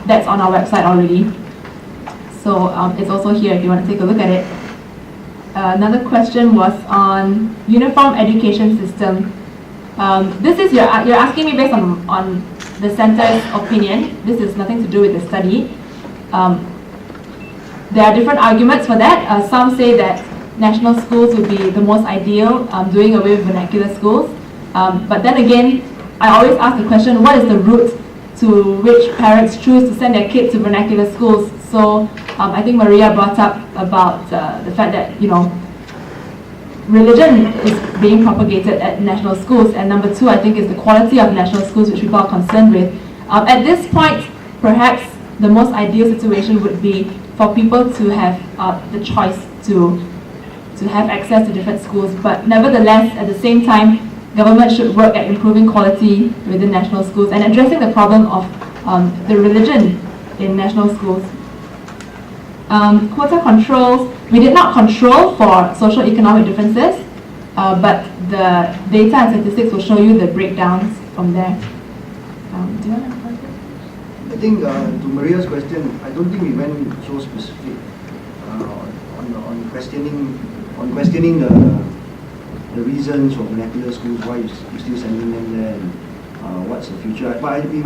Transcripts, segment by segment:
that's on our website already. So it's also here if you want to take a look at it. Another question was on uniform education system. This is you're asking me based on the centre's opinion. This is nothing to do with the study. There are different arguments for that. Some say that national schools would be the most ideal, doing away with vernacular schools. But then again, I always ask the question, what is the route to which parents choose to send their kids to vernacular schools? So I think Maria brought up about the fact that, you know, religion is being propagated at national schools, and number two, I think, is the quality of national schools, which people are concerned with. At this point, perhaps the most ideal situation would be for people to have the choice to have access to different schools, but nevertheless, at the same time, government should work at improving quality within national schools and addressing the problem of the religion in national schools. Quota controls, we did not control for social-economic differences, but the data and statistics will show you the breakdowns from there. Do you want to answer? I think to Maria's question, I don't think we went so specific on questioning the reasons for vernacular schools, why you're still sending them there, and what's the future. But we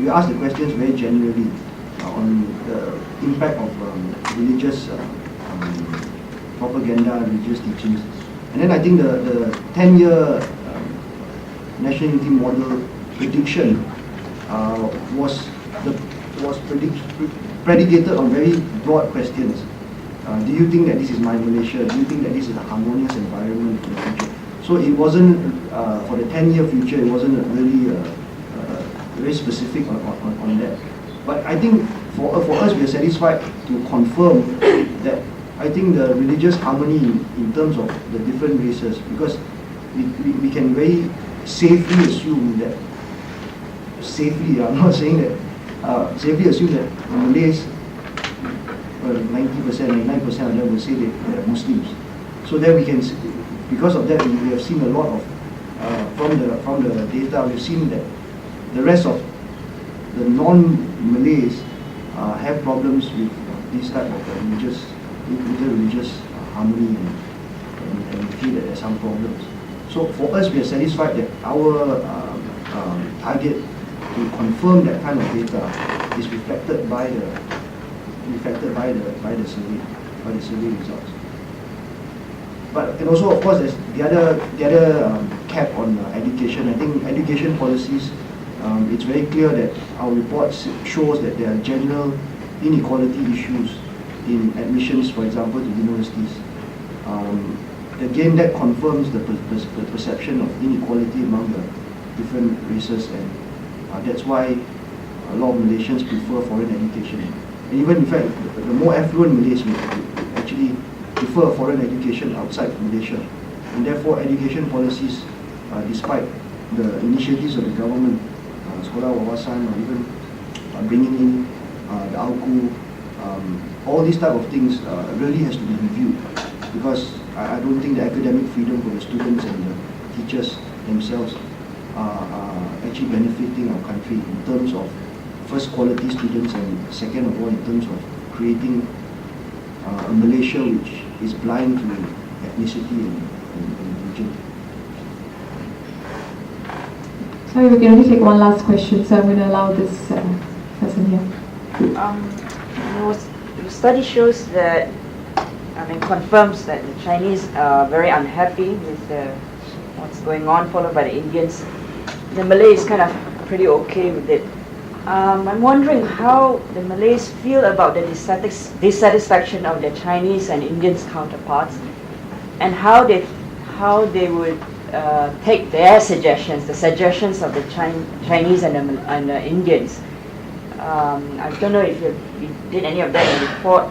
asked the questions very generally on the impact of religious propaganda, religious teachings. And then I think the 10-year national unity model prediction was predicated on very broad questions. Do you think that this is my Malaysia? Do you think that this is a harmonious environment in the future? So it wasn't, for the 10-year future, it wasn't really very specific on that. But I think for us, we are satisfied to confirm that I think the religious harmony in terms of the different races, because we can very safely assume that, I'm not saying that, safely assume that the Malays, 90%, 99% of them will say they are Muslims. So then we can, because of that, we have seen a lot of, from the data, we've seen that the rest of the non-Malays have problems with this type of religious harmony, and we feel that there are some problems. So for us, we are satisfied that our target to confirm that kind of data is reflected by the survey results. But and also, of course, there's the other cap on education. I think education policies. It's very clear that our report shows that there are general inequality issues in admissions, for example, to universities. Again, that confirms the perception of inequality among the different races, and that's why a lot of Malaysians prefer foreign education. And even in fact, the more affluent Malays will actually prefer foreign education outside Malaysia. And therefore, education policies, despite the initiatives of the government, Sekolah Wawasan, or even bringing in the ALKU, all these type of things really has to be reviewed, because I don't think the academic freedom for the students and the teachers themselves are actually benefiting our country in terms of first quality students, and second of all in terms of creating a Malaysia which is blind to ethnicity and religion. Sorry, we can only take one last question, so I'm going to allow this person here. The study shows that, confirms that the Chinese are very unhappy with what's going on, followed by the Indians. The Malays kind of pretty okay with it. I'm wondering how the Malays feel about the dissatisfaction of their Chinese and Indians counterparts, and how they would take their suggestions, the suggestions of the Chinese and the Indians. I don't know if you did any of that in the report,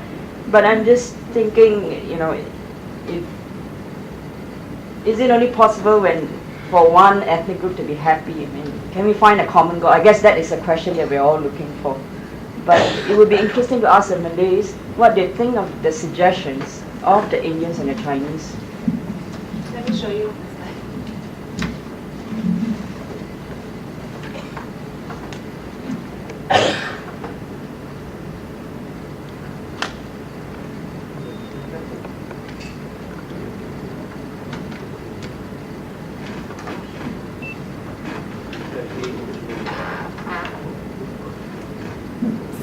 but I'm just thinking, is it only possible for one ethnic group to be happy? Can we find a common goal? I guess that is a question that we're all looking for. But it would be interesting to ask the Malays what they think of the suggestions of the Indians and the Chinese. Let me show you.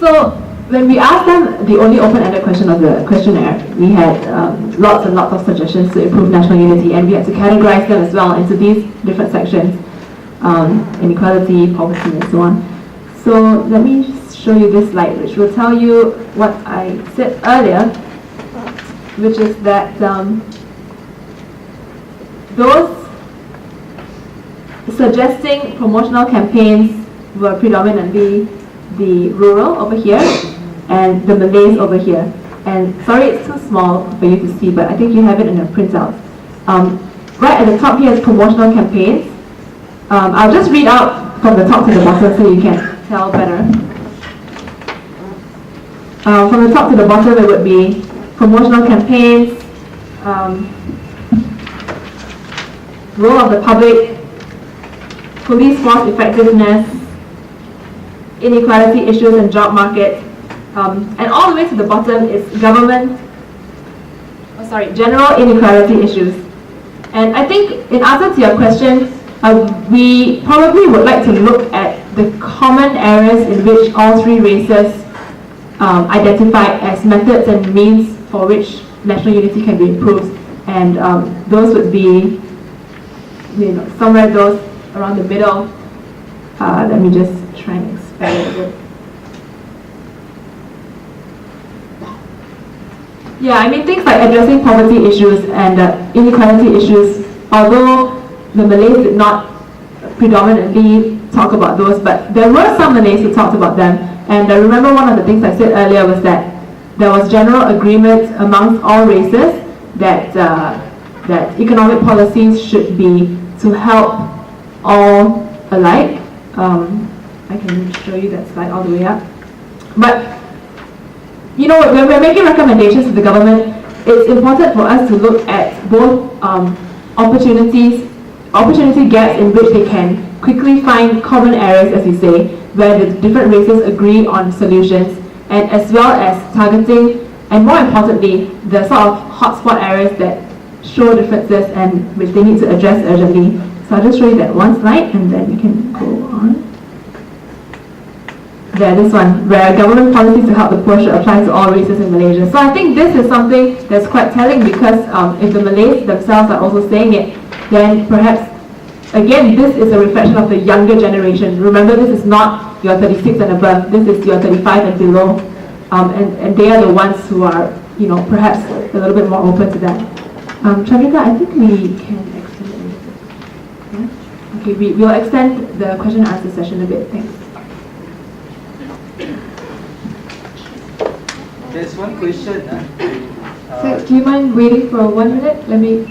So when we asked them the only open-ended question of the questionnaire, we had lots and lots of suggestions to improve national unity, and we had to categorize them as well into these different sections, inequality, poverty, and so on. So let me just show you this slide, which will tell you what I said earlier, which is that those suggesting promotional campaigns were predominantly the rural over here and the Malays over here. And sorry, it's too small for you to see, but I think you have it in your printouts. Right at the top here is promotional campaigns. I'll just read out from the top to the bottom so you can tell better. From the top to the bottom, it would be promotional campaigns, role of the public, police force effectiveness, inequality issues and job market, and all the way to the bottom is general inequality issues. And I think in answer to your question, we probably would like to look at the common areas in which all three races identify as methods and means for which national unity can be improved. And those would be, somewhere those around the middle. Let me just try and expand it a bit. Yeah, I mean things like addressing poverty issues and inequality issues, although the Malays did not predominantly talk about those, but there were some Malays who talked about them. And I remember one of the things I said earlier was that there was general agreement amongst all races that that economic policies should be to help all alike. I can show you that slide all the way up. But when we're making recommendations to the government, it's important for us to look at both opportunity gaps in which they can quickly find common areas, as you say, where the different races agree on solutions, and as well as targeting, and more importantly, the sort of hotspot areas that show differences and which they need to address urgently. So I'll just show you that one slide, and then we can go on. There, this one, where government policies to help the poor should apply to all races in Malaysia. So I think this is something that's quite telling, because if the Malays themselves are also saying it, then perhaps, again, this is a reflection of the younger generation. Remember, this is not your 36 and above, this is your 35 and below. And they are the ones who are, perhaps a little bit more open to that. Chandrika, I think we can extend it a little bit. Yeah? Okay, we'll extend the question and answer session a bit. Thanks. There's one question. So, do you mind waiting for 1 minute? Let me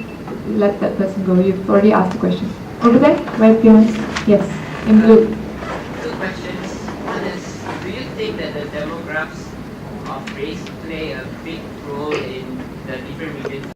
let that person go. You've already asked the question. Over there, right behind. Yes, in blue. Two questions. One is, do you think that the demographics of race play a big role in the different regions